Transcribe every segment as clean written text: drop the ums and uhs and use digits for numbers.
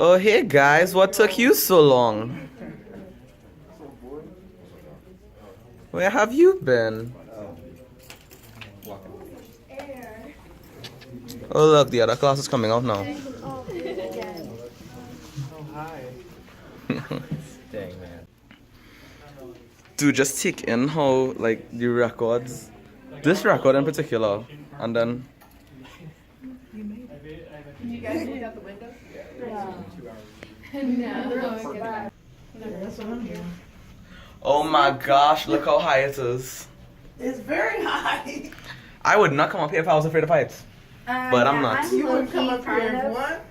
Oh, hey guys, what took you so long? Where have you been? Oh look, the other class is coming out now. Oh, hi. Dang, man. Dude, just take in how, like, the records, this record in particular, and then... you guys look out the window? Oh my gosh, look how high it is. It's very high. I would not come up here if I was afraid of heights. But I'm not. You would come up here and what?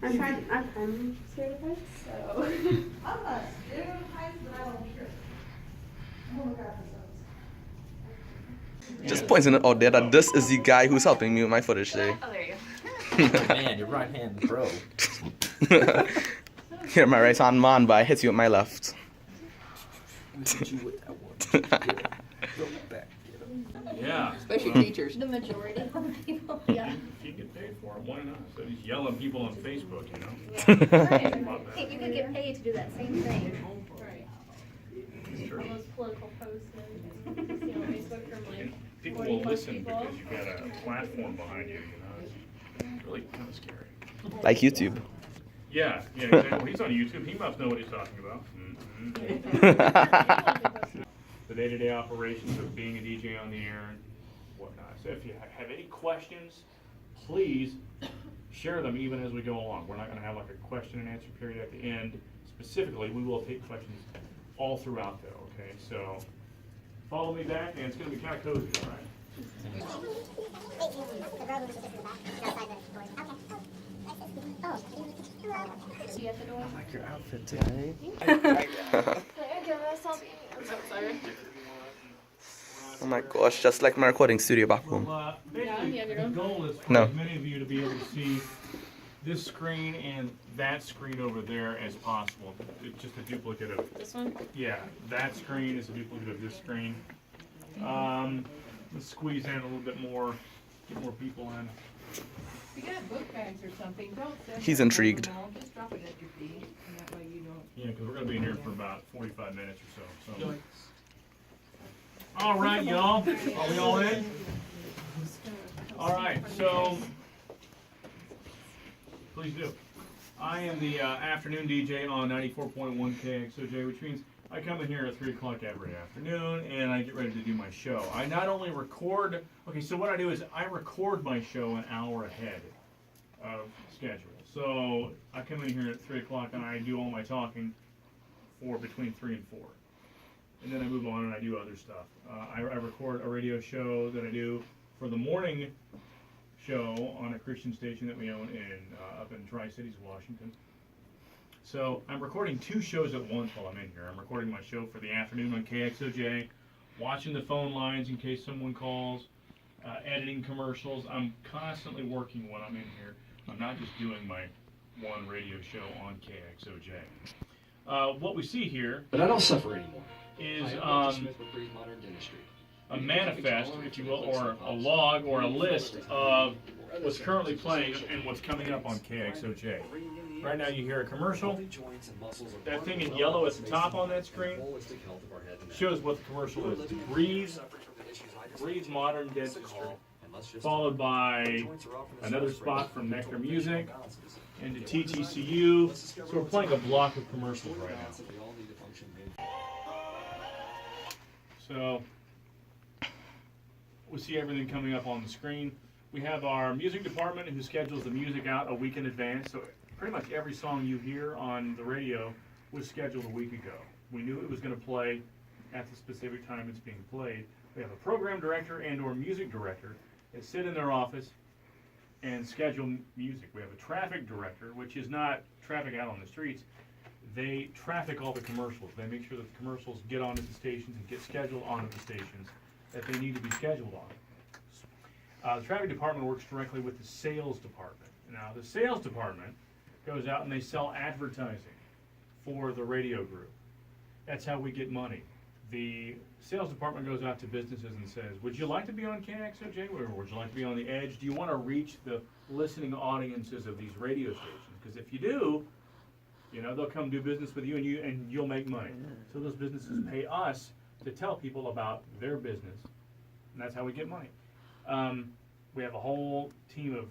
I'm scared of heights, so. I'm not scared of heights, but I don't care. I'm gonna look out the Just pointing it out there that this is the guy who's helping me with my footage today. Oh, there you Man, your right hand, bro. You're my right hand man, but I hit you with my left. Hit you with that one. Go back. Yeah. Especially teachers. The majority of the people, yeah. If you get paid for it, why not? So these yelling people on Facebook, you know? Love Hey, that. you could get paid to do that same thing. Right. It's true. All those political posts and you see on Facebook from like People 40 will plus listen people. because you've got a platform behind you, you know? It's really kind of scary. Like YouTube. Yeah, exactly. He's on YouTube. He must know what he's talking about. Mm-hmm. The day-to-day operations of being a DJ on the air and whatnot. So if you have any questions, please share them even as we go along. We're not going to have like a question and answer period at the end. Specifically, we will take questions all throughout though, okay? So follow me back and it's going to be kind of cozy, all right? See you at the door. I like your outfit today. I guess I'll be. I'm so sorry. Oh my gosh, just like my recording studio back home. Basically, the goal is for No. as many of you to be able to see this screen and that screen over there as possible. It's just a duplicate of, This one? yeah, that screen is a duplicate of this screen. Let's squeeze in a little bit more, get more people in. If you got book bags or something, don't send He's it intrigued. on the wall, just drop it at your feet, and that way you don't. Yeah, because we're going to be in here for about 45 minutes or so. All right, y'all. Are we all in? All right, so please do. I am the afternoon DJ on 94.1 Kxoj, which means I come in here at 3 o'clock every afternoon and I get ready to do my show. I not only record, okay, so what I do is I record my show an hour ahead of schedule. So I come in here at 3 o'clock and I do all my talking for between 3 and 4. And then I move on and I do other stuff. I record a radio show that I do for the morning show on a Christian station that we own in up in Tri-Cities, Washington. So I'm recording 2 shows at once while I'm in here. I'm recording my show for the afternoon on Kxoj, watching the phone lines in case someone calls, editing commercials. I'm constantly working when I'm in here. I'm not just doing my one radio show on Kxoj. What we see here, But I don't suffer anymore. is a a manifest, if you will, or a log or a list of what's currently playing and what's coming up on Kxoj. Right now you hear a commercial. That thing in yellow at the top on that screen shows what the commercial is. Breathe Modern Dental, followed by another spot from Nectar Music, into TTCU. So we're playing a block of commercials right now. So we see everything coming up on the screen. We have our music department who schedules the music out a week in advance. So pretty much every song you hear on the radio was scheduled a week ago. We knew it was going to play at the specific time it's being played. We have a program director and or music director that sit in their office and schedule music. We have a traffic director, which is not traffic out on the streets. They traffic all the commercials. They make sure that the commercials get onto the stations and get scheduled onto the stations that they need to be scheduled on. The traffic department works directly with the sales department. Now, the sales department goes out and they sell advertising for the radio group. That's how we get money. The sales department goes out to businesses and says, would you like to be on KXOJ, or would you like to be on the Edge? Do you want to reach the listening audiences of these radio stations? Because if you do, you know, they'll come do business with you and you'll make money. So those businesses pay us to tell people about their business, and that's how we get money. We have a whole team of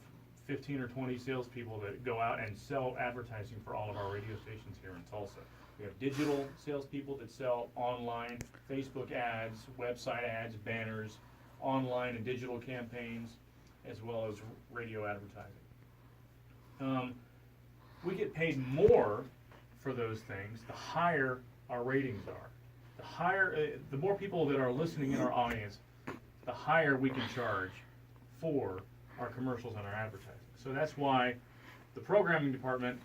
15 or 20 salespeople that go out and sell advertising for all of our radio stations here in Tulsa. We have digital salespeople that sell online Facebook ads, website ads, banners, online and digital campaigns, as well as radio advertising. We get paid more for those things the higher our ratings are. The more people that are listening in our audience, the higher we can charge for our commercials and our advertising. So that's why the programming department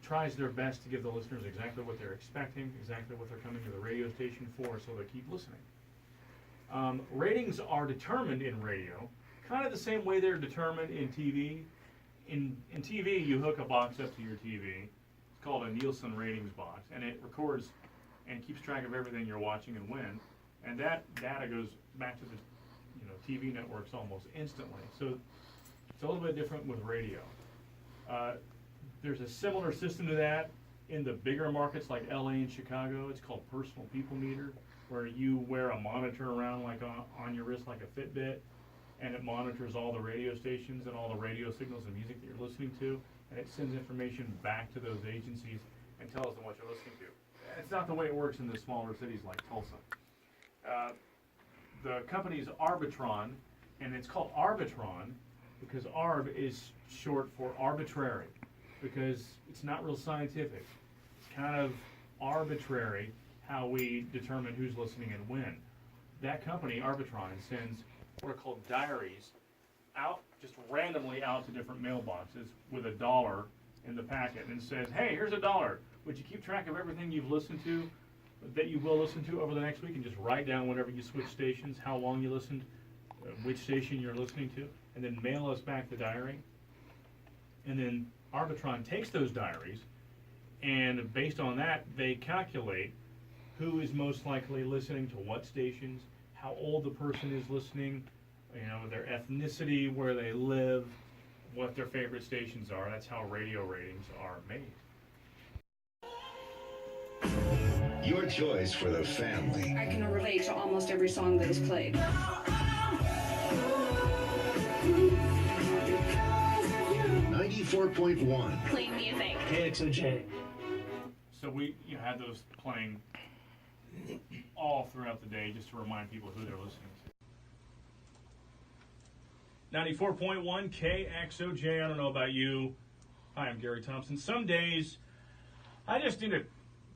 tries their best to give the listeners exactly what they're expecting, exactly what they're coming to the radio station for, so they keep listening. Ratings are determined in radio, kind of the same way they're determined in TV. In TV, you hook a box up to your TV. It's called a Nielsen ratings box, and it records and keeps track of everything you're watching and when. And that data goes back to the TV networks almost instantly. So it's a little bit different with radio. There's a similar system to that in the bigger markets like LA and Chicago. It's called personal people meter, where you wear a monitor around like on your wrist like a Fitbit, and it monitors all the radio stations and all the radio signals and music that you're listening to, and it sends information back to those agencies and tells them what you're listening to. It's not the way it works in the smaller cities like Tulsa. The company's Arbitron, and it's called Arbitron because arb is short for arbitrary, because it's not real scientific. It's kind of arbitrary how we determine who's listening and when. That company, Arbitron, sends what are called diaries out, just randomly out to different mailboxes with $1 in the packet and says, hey, here's $1. Would you keep track of everything you've listened to, that you will listen to over the next week, and just write down whenever you switch stations, how long you listened, which station you're listening to, and then mail us back the diary. And then Arbitron takes those diaries, and based on that, they calculate who is most likely listening to what stations, how old the person is listening, their ethnicity, where they live, what their favorite stations are. That's how radio ratings are made. Your choice for the family. I can relate to almost every song that is played. 94.1. Clean music. KXOJ. So we had those playing all throughout the day just to remind people who they're listening to. 94.1 KXOJ. I don't know about you. Hi, I'm Gary Thompson. Some days I just need to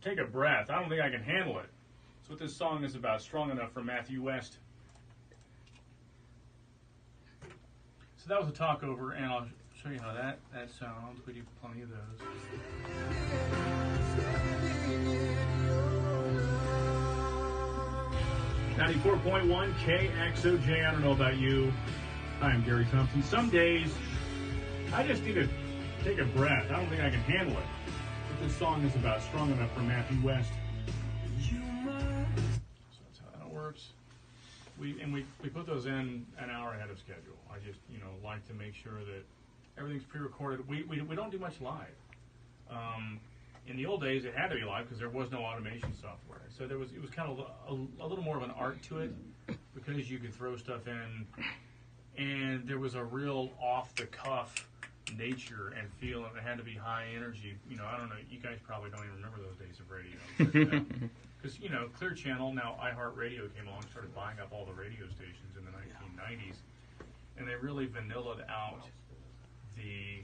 take a breath. I don't think I can handle it. That's what this song is about, Strong Enough, from Matthew West. So that was a talkover, and I'll show you how that sounds. We do plenty of those. .1 KXOJ. I don't know about you. Hi, I'm Gary Thompson. Some days I just need to take a breath. I don't think I can handle it. What this song is about, Strong Enough, from Matthew West. So that's how that works. We put those in an hour ahead of schedule. I just like to make sure that everything's pre-recorded. We don't do much live. In the old days, it had to be live because there was no automation software. So it was kind of a little more of an art to it, because you could throw stuff in, and there was a real off-the-cuff nature and feel, and it had to be high energy. I don't know, you guys probably don't even remember those days of radio. because Clear Channel, now iHeartRadio came along, started buying up all the radio stations in the 1990s, and they really vanillaed out the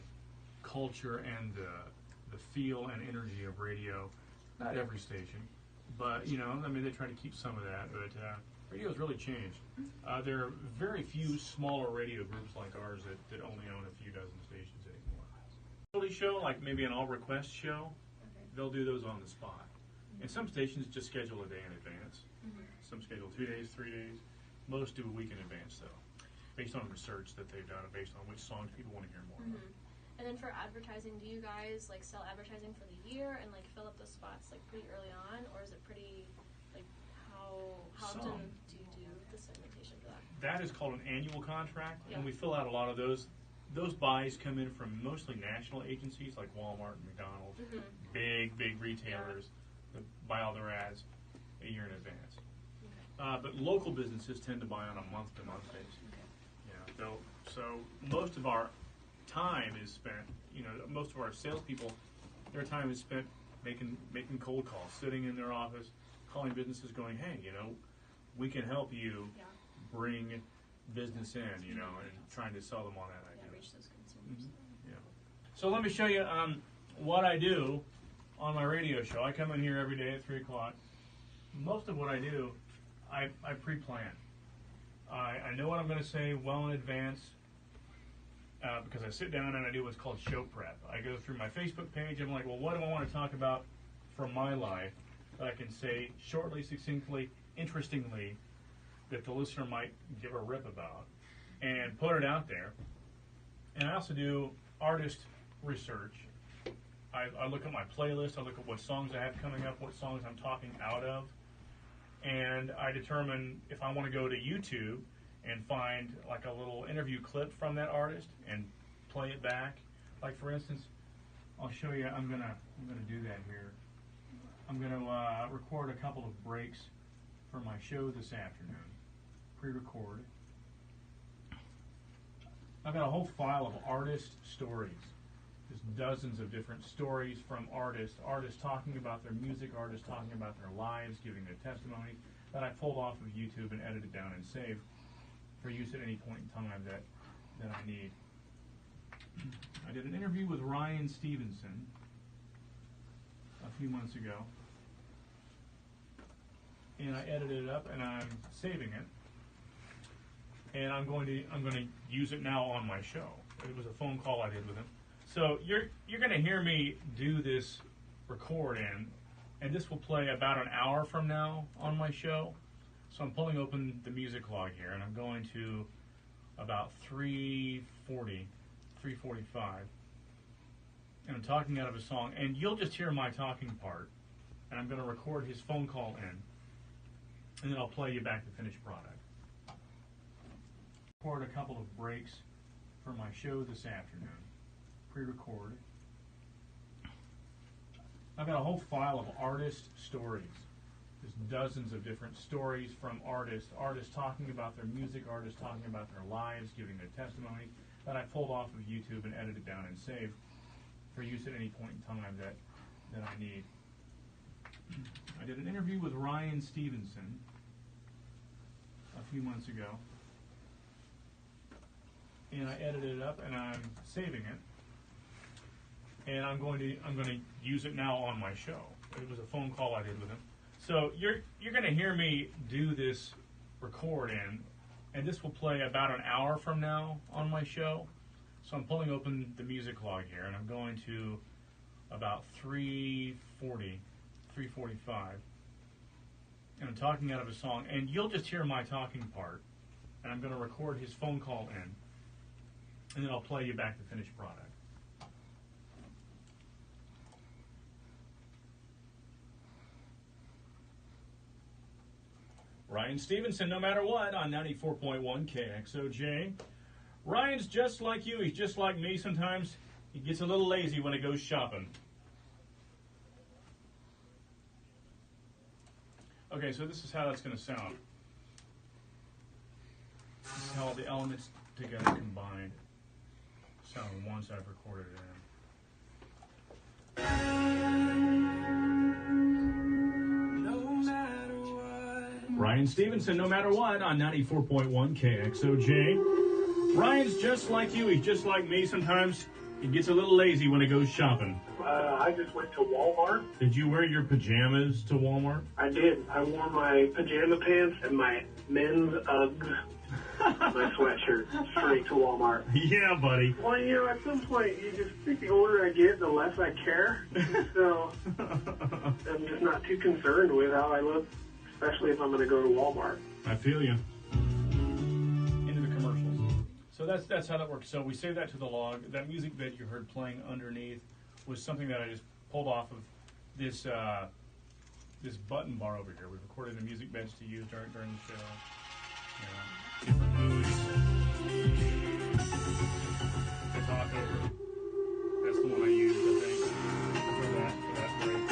culture and the feel and energy of radio. Not every station, but they try to keep some of that. But radio's really changed. There are very few smaller radio groups like ours that only own a few dozen stations anymore. Specialty show, like maybe an all request show, they'll do those on the spot. And some stations just schedule a day in advance. Some schedule 2 days, 3 days. Most do a week in advance, though, based on research that they've done and based on which songs people want to hear more of. And then for advertising, do you guys like sell advertising for the year and like fill up those spots like pretty early on, or is it pretty like how often do you do the segmentation for that? That is called an annual contract, Yeah. and we fill out a lot of those. Those buys come in from mostly national agencies like Walmart and McDonald's, big retailers that buy all their ads a year in advance. But local businesses tend to buy on a month-to-month basis. Yeah, so most of our time is spent, most of our salespeople, their time is spent making cold calls, sitting in their office, calling businesses going, hey, we can help you bring business in, and trying to sell them on that idea. Reach those consumers. Yeah. So let me show you what I do on my radio show. I come in here every day at 3 o'clock. Most of what I do, I pre-plan. I know what I'm going to say well in advance because I sit down and I do what's called show prep. I go through my Facebook page. I'm like, well, what do I want to talk about from my life that I can say shortly, succinctly, interestingly, that the listener might give a rip about, and put it out there. And I also do artist research. I look at my playlist. I look at what songs I have coming up, what songs I'm talking out of, and I determine if I want to go to YouTube and find like a little interview clip from that artist and play it back. Like for instance, I'll show you. I'm gonna do that here. I'm gonna record a couple of breaks for my show this afternoon. Pre-record. I've got a whole file of artist stories. There's dozens of different stories from artists talking about their music, artists talking about their lives, giving their testimonies, that I pulled off of YouTube and edited down and saved for use at any point in time that I need. I did an interview with Ryan Stevenson a few months ago, and I edited it up and I'm saving it. And I'm going to use it now on my show. It was a phone call I did with him. So you're going to hear me do this record in, and this will play about an hour from now on my show. So I'm pulling open the music log here, and I'm going to about 3:45, and I'm talking out of a song, and you'll just hear my talking part, and I'm going to record his phone call in, and then I'll play you back the finished product. Record a couple of breaks for my show this afternoon. Pre-record. I've got a whole file of artist stories. There's dozens of different stories from artists talking about their music, artists talking about their lives, giving their testimonies, that I pulled off of YouTube and edited down and saved for use at any point in time that I need. I did an interview with Ryan Stevenson a few months ago, and I edited it up and I'm saving it, and I'm going to use it now on my show. It was a phone call I did with him. So you're going to hear me do this record in, and this will play about an hour from now on my show. So I'm pulling open the music log here, and I'm going to about 3:45, and I'm talking out of a song, and you'll just hear my talking part, and I'm going to record his phone call in, and then I'll play you back the finished product. Ryan Stevenson, no matter what, on 94.1 Kxoj. Ryan's just like you. He's just like me. Sometimes he gets a little lazy when he goes shopping. Okay, so this is how that's going to sound. This is how all the elements together combined sound once I've recorded it in. No matter Ryan Stevenson, no matter what, on 94.1 KXOJ. Ryan's just like you. He's just like me. Sometimes he gets a little lazy when he goes shopping. I just went to Walmart. Did you wear your pajamas to Walmart? I did. I wore my pajama pants and my men's Uggs, my sweatshirt, straight to Walmart. Yeah, buddy. Well, at some point, you just think the older I get, the less I care. So I'm just not too concerned with how I look, especially if I'm going to go to Walmart. I feel you. Into the commercials. So that's how that works. So we save that to the log. That music that you heard playing underneath was something that I just pulled off of this this button bar over here. We recorded a music bench to use during the show. Different moods to talk over. That's the one I used, I think, for that break.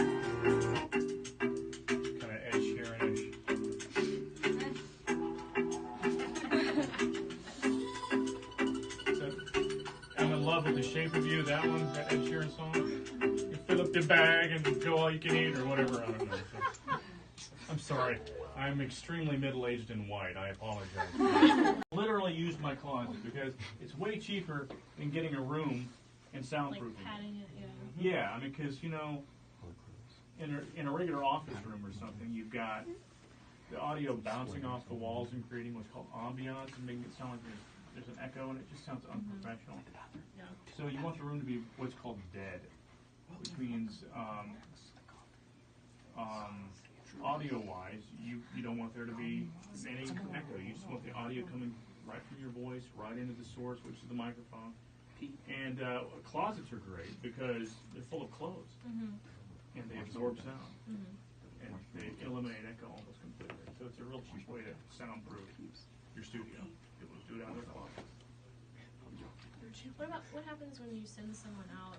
Kind of Ed Sheeran-ish. I'm in love with the shape of you. That one, that Ed Sheeran song. You fill up the bag and go all you can eat, or whatever. I don't know. So, I'm sorry. I'm extremely middle-aged and white. I apologize. Literally used my closet because it's way cheaper than getting a room and soundproofing. Like padding it, yeah. Yeah, I mean, because, in a regular office room or something, you've got the audio bouncing off the walls and creating what's called ambiance and making it sound like there's an echo, and it just sounds unprofessional. Yeah. So you want the room to be what's called dead, which means audio-wise, you don't want there to be any echo. You just want the audio coming right from your voice, right into the source, which is the microphone. And closets are great because they're full of clothes, and they absorb sound, and they eliminate echo almost completely. So it's a real cheap way to soundproof your studio. People do it out of their closet. What happens when you send someone out,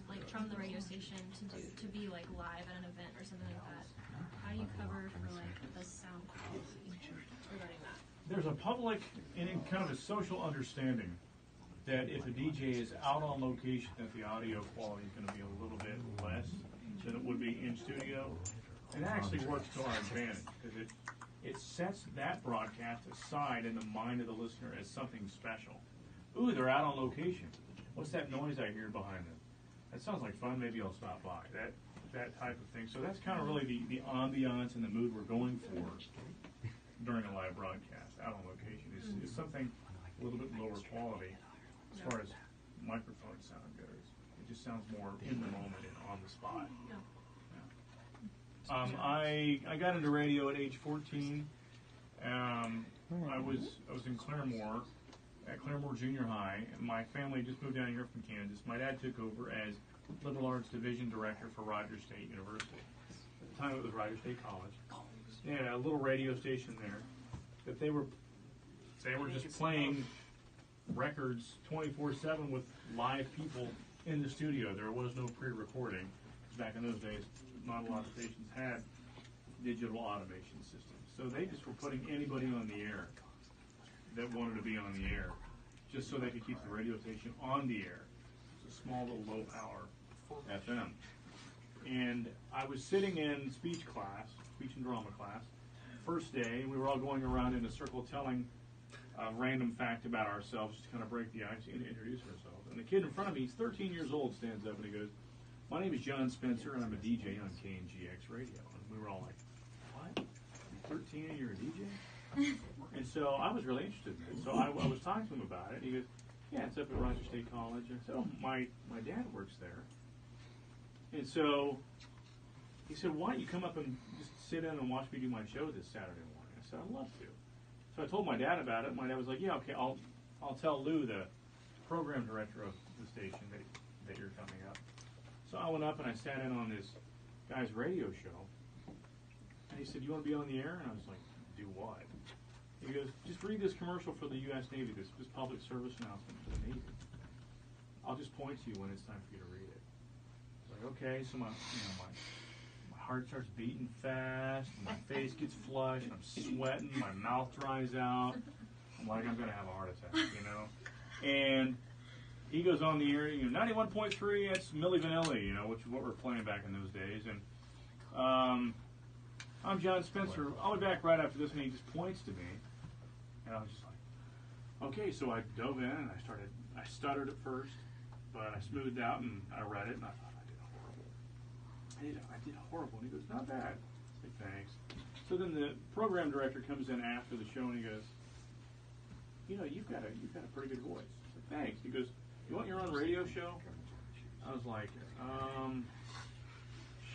like from the radio station to be like live at an event or something like that? How do you cover for like the sound quality regarding that? There's a public and kind of a social understanding that if a DJ is out on location, that the audio quality is going to be a little bit less than it would be in studio. And that actually works to our advantage because it sets that broadcast aside in the mind of the listener as something special. Ooh, they're out on location. What's that noise I hear behind them? That sounds like fun. Maybe I'll stop by. That type of thing. So that's kind of really the ambiance and the mood we're going for during a live broadcast out on location. Is something a little bit lower quality as far as microphone sound goes. It just sounds more in the moment and on the spot. I got into radio at age 14. I was in Claremore. At Claremore Junior High, my family just moved down here from Kansas. My dad took over as Liberal Arts Division Director for Rogers State University. At the time, it was Rogers State College. They had a little radio station there, but they were just playing records 24/7 with live people in the studio. There was no pre-recording. Back in those days, not a lot of stations had digital automation systems, so they just were putting anybody on the air that wanted to be on the air, just so they could keep the radio station on the air. It's a small little low power FM. And I was sitting in speech and drama class, first day, and we were all going around in a circle telling a random fact about ourselves, just to kind of break the ice and introduce ourselves. And the kid in front of me, he's 13 years old, stands up and he goes, "My name is John Spencer, and I'm a DJ on KNGX Radio." And we were all like, "What? 13 and you're a DJ?" And so I was really interested in it. So I was talking to him about it. He goes, "Yeah, it's up at Rogers State College." And I said, "Oh, my dad works there." And so he said, "Why don't you come up and just sit in and watch me do my show this Saturday morning?" I said, "I'd love to." So I told my dad about it. My dad was like, "Yeah, okay, I'll tell Lou, the program director of the station, that you're coming up." So I went up and I sat in on this guy's radio show. And he said, "You want to be on the air?" And I was like, "Do what?" He goes, "Just read this commercial for the U.S. Navy, this public service announcement for the Navy. I'll just point to you when it's time for you to read it." I was like, "Okay." So my heart starts beating fast, and my face gets flushed, I'm sweating, my mouth dries out. I'm like, I'm going to have a heart attack, And he goes on the air, 91.3, that's Milli Vanilli, which is what we're playing back in those days. And I'm John Spencer. I'll be back right after this, and he just points to me, and I was just like, okay. So I dove in, and I stuttered at first, but I smoothed out, and I read it, and I thought I did horrible. I did horrible, and he goes, not bad. I said, thanks. So then the program director comes in after the show, and he goes, you know, you've got a pretty good voice. I said, thanks. He goes, you want your own radio show? I was like,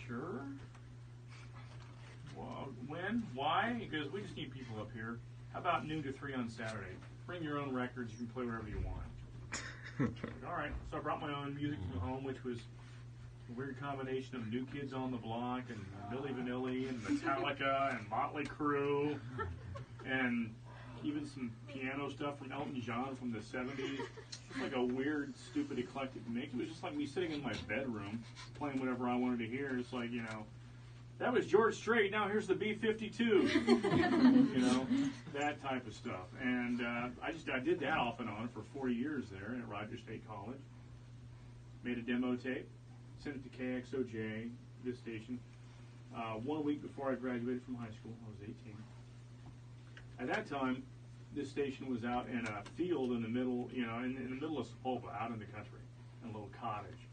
sure. Well, when? Why? He goes, we just need people up here. How about noon to 3 on Saturday? Bring your own records. You can play whatever you want. All right. So I brought my own music from home, which was a weird combination of New Kids on the Block and Milli Vanilli and Metallica and Motley Crue and even some piano stuff from Elton John from the 70s. Just like a weird, stupid, eclectic mix. It was just like me sitting in my bedroom playing whatever I wanted to hear. It's like, you know, that was George Strait, now here's the B-52. You know, that type of stuff. And I did that off and on for 4 years there at Rogers State College. Made a demo tape, sent it to Kxoj, this station, 1 week before I graduated from high school. I was 18. At that time, this station was out in a field in the middle, you know, in the middle of Sepulpa, out in the country, in a little cottage.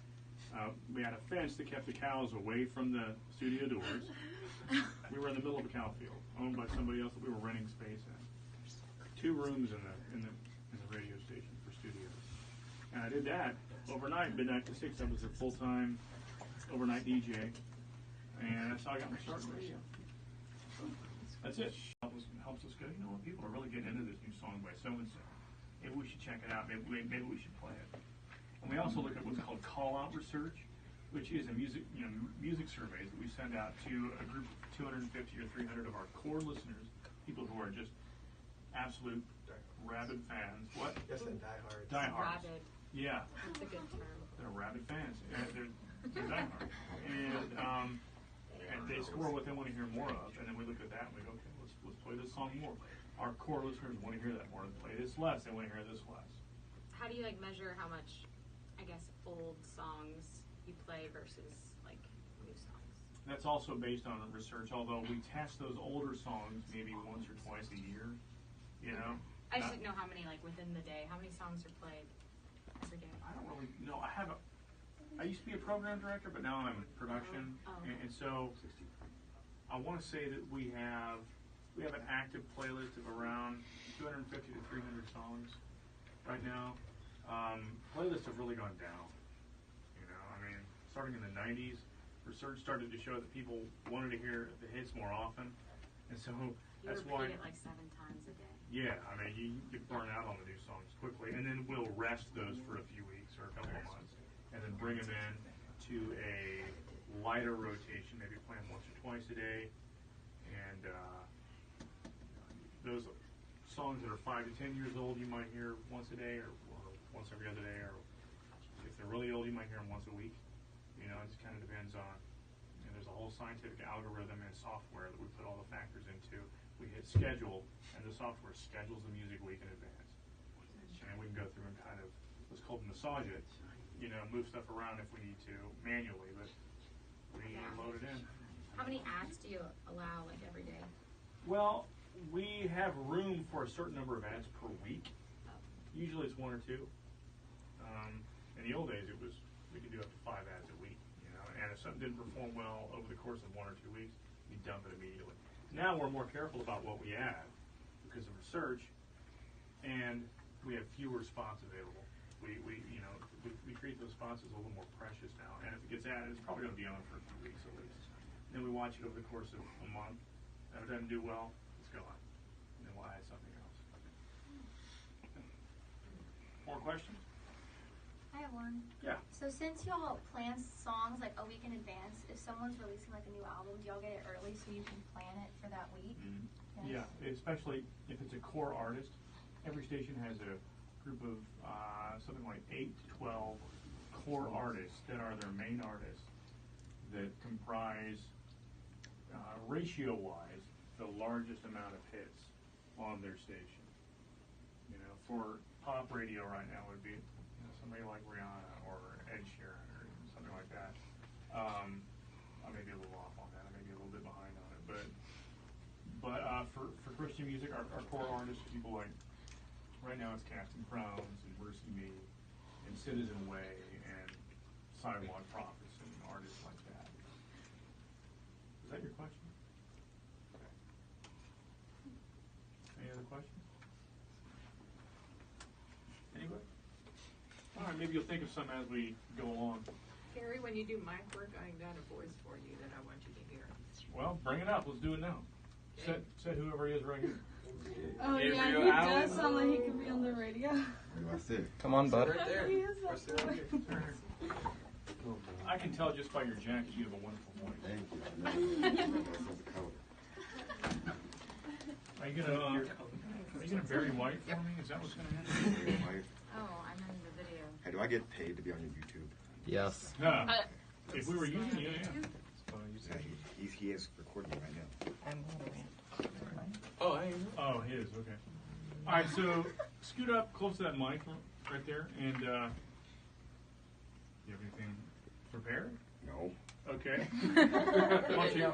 We had a fence that kept the cows away from the studio doors. We were in the middle of a cow field, owned by somebody else that we were renting space in. 2 rooms in the radio station for studios. And I did that overnight, midnight to 6. I was a full-time overnight DJ, and that's how I got my start in radio. So that's it. Helps us go, you know what, people are really getting into this new song by so-and-so. Maybe we should check it out. Maybe we should play it. And we also look at what's called call-out research, which is a music surveys that we send out to a group of 250 or 300 of our core listeners, people who are just absolute rabid fans. What? Yes, and diehards. Diehards. Rabid. Yeah. That's a good term. They're rabid fans. They're diehards. And they score what they want to hear more of, and then we look at that and we go, okay, let's play this song more. Our core listeners want to hear that more. Play this less. They want to hear this less. How do you measure how much, I guess, old songs you play versus new songs? That's also based on research, although we test those older songs maybe once or twice a year, you know? I just didn't know how many, within the day, how many songs are played every day? I don't really know. I used to be a program director, but now I'm in production. Oh. And so I want to say that we have an active playlist of around 250 to 300 songs right now. Playlists have really gone down. You know, I mean, starting in the 90s, research started to show that people wanted to hear the hits more often. And so that's why. You repeat it 7 times a day. Yeah, I mean, you get burned out on the new songs quickly, and then we'll rest those for a few weeks or a couple of months, and then bring them in to a lighter rotation, maybe play them once or twice a day, and those songs that are 5 to 10 years old, you might hear once a day or once every other day, or if they're really old, you might hear them once a week. You know, it just kind of depends on. There's a whole scientific algorithm and software that we put all the factors into. We hit schedule, and the software schedules the music week in advance. And we can go through and kind of what's called massage it, you know, move stuff around if we need to manually, but we load it in. How many ads do you allow, every day? Well, we have room for a certain number of ads per week. Usually it's 1 or 2. In the old days, we could do up to 5 ads a week, you know, and if something didn't perform well over the course of 1 or 2 weeks, we dump it immediately. Now we're more careful about what we add because of research, and we have fewer spots available. We treat those spots as a little more precious now, and if it gets added, it's probably going to be on for a few weeks at least. Then we watch it over the course of a month. If it doesn't do well, it's gone. And then we'll add something else. More questions? I have one. Yeah. So since y'all plan songs a week in advance, if someone's releasing a new album, do y'all get it early so you can plan it for that week? Mm-hmm. Yes. Yeah, especially if it's a core artist. Every station has a group of something like 8 to 12 core artists that are their main artists that comprise, ratio-wise, the largest amount of hits on their station. You know, for pop radio right now would be somebody like Rihanna or Ed Sheeran or something like that. I may be a little off on that. I may be a little bit behind on it, but for Christian music, our core artists, people like, right now it's Casting Crowns and Mercy Me and Citizen Way and Sidewalk Prophets and artists like that. Is that your question? Okay. Any other questions? Anybody? All right, maybe you'll think of some as we go along. Gary, when you do mic work, I got a voice for you that I want you to hear. Well, bring it up. Let's do it now. Set whoever he is right here. Oh Gabriel yeah, he Allen. does sound like he could be on the radio. I said. Come on, bud. Right there. He is Right so there. cool. I can tell just by your jacket you have a wonderful voice. Thank you. Are you gonna bury White for me? Is that what's gonna happen? Oh, I'm in the video. Hey, do I get paid to be on your YouTube? Yes. If we were using you, yeah. Yeah, he is recording you right now. Oh, his, okay. All right, so scoot up close to that mic right there, and you have anything prepared? No. Okay. Why don't you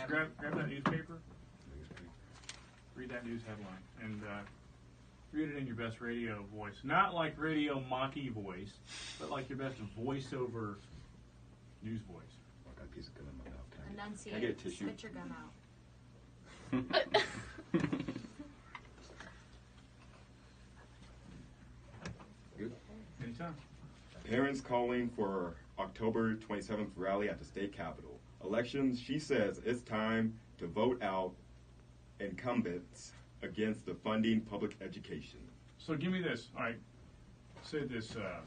grab that newspaper, read that news headline, and read it in your best radio voice. Not like radio mocky voice, but like your best voiceover news voice. I got a piece of gum in my mouth. Can Enunciate. I get a tissue? Spit your gum out. Good. Anytime. Parents calling for October 27th rally at the state capitol. Elections, she says it's time to vote out incumbents against the funding public education. So give me this. All right. Say this. Try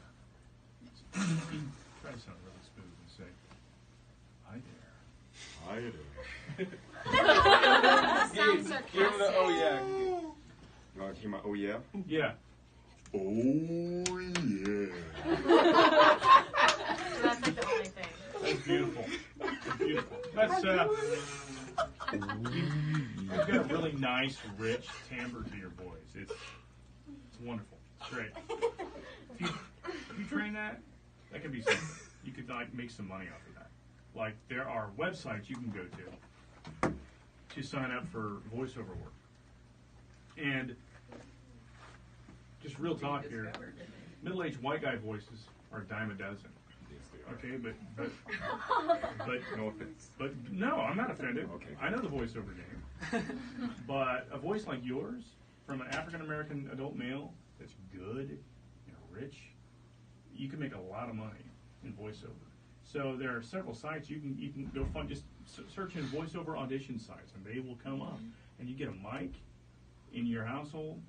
to sound really smooth and say, "Hi there." Hi there. Sounds sarcastic. Give him the oh yeah. You want to hear my oh yeah? Yeah. Oh yeah. So that's like the only thing. That's beautiful. That's beautiful. That's you've got a really nice, rich timbre to your voice. It's wonderful. It's great. If you train that could be something. You could like make some money off of that. Like there are websites you can go to sign up for voiceover work. And just real talk here, middle-aged white guy voices are a dime a dozen. Okay, but No offense. But no, I'm not offended. Okay. I know the voiceover game. But a voice like yours, from an African American adult male that's good and rich, you can make a lot of money in voiceover. So there are several sites you can go find. Just search in voiceover audition sites, and they will come up. And you get a mic in your household,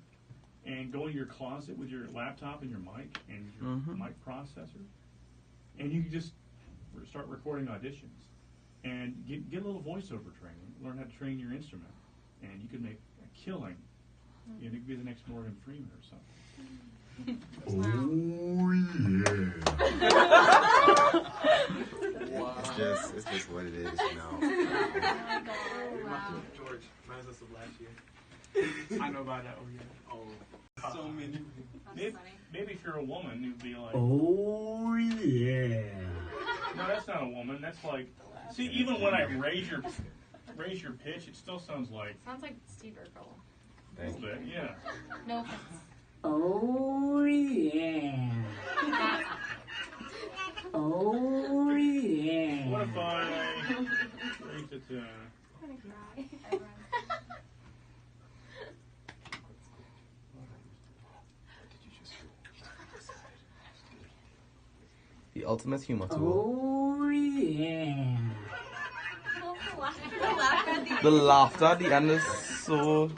and go in your closet with your laptop and your mic and your mic processor, and you can just start recording auditions and get a little voiceover training. Learn how to train your instrument, and you can make a killing. You could be the next Morgan Freeman or something. Oh yeah. It's just what it is now. George, reminds us of last year. I know about that. Oh yeah. Oh, so many. Maybe if you're a woman, you'd be like, oh yeah. no, that's not a woman. That's like, see, even when I raise your pitch, it still sounds like Sounds like Steve Urkel. a little bit, yeah. No offense. Oh yeah. Oh yeah. What if I raise it to? The ultimate humor tool. Oh yeah. The laughter at the end is so.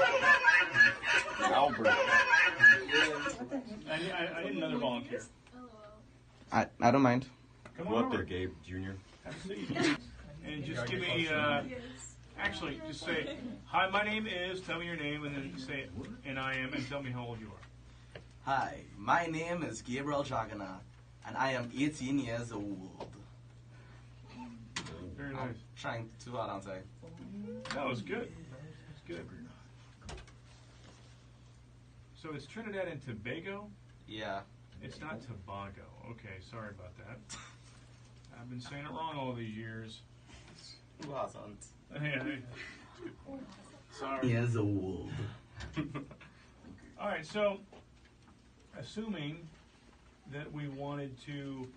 Albert. I need another volunteer. I don't mind. Come Go on up there, over. Gabe Jr. Have a seat. And just give me, actually, just say, hi, my name is, tell me your name, and then say, and I am, and tell me how old you are. Hi, my name is Gabriel Jagannath, and I am 18 years old. Very I'm nice. trying too hard, aren't I? That was good. It's good. So it's Trinidad and Tobago? Yeah. It's not Tobago. Okay, sorry about that. I've been saying it wrong all these years. Who hasn't? Yeah, Sorry. Years old. All right, so assuming that we wanted to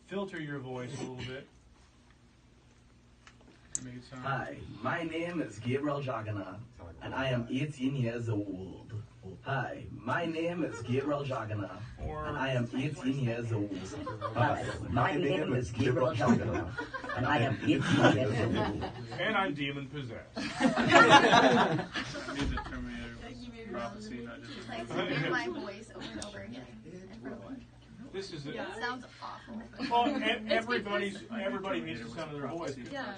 filter your voice a little bit, to make it sound. Hi, my name is Gabriel Jagannath, and I am 18 years old. Hi, my name is Gabriel Jagannath, and I am 18 years old. Hi, my name is Gabriel Jagannath, and I am 18 years old. And I'm demon possessed. Need the Terminator prophecy, not just Like to hear my voice over and over again. And for what? This is It sounds awful. well, everybody needs the sound of their voice. Yeah.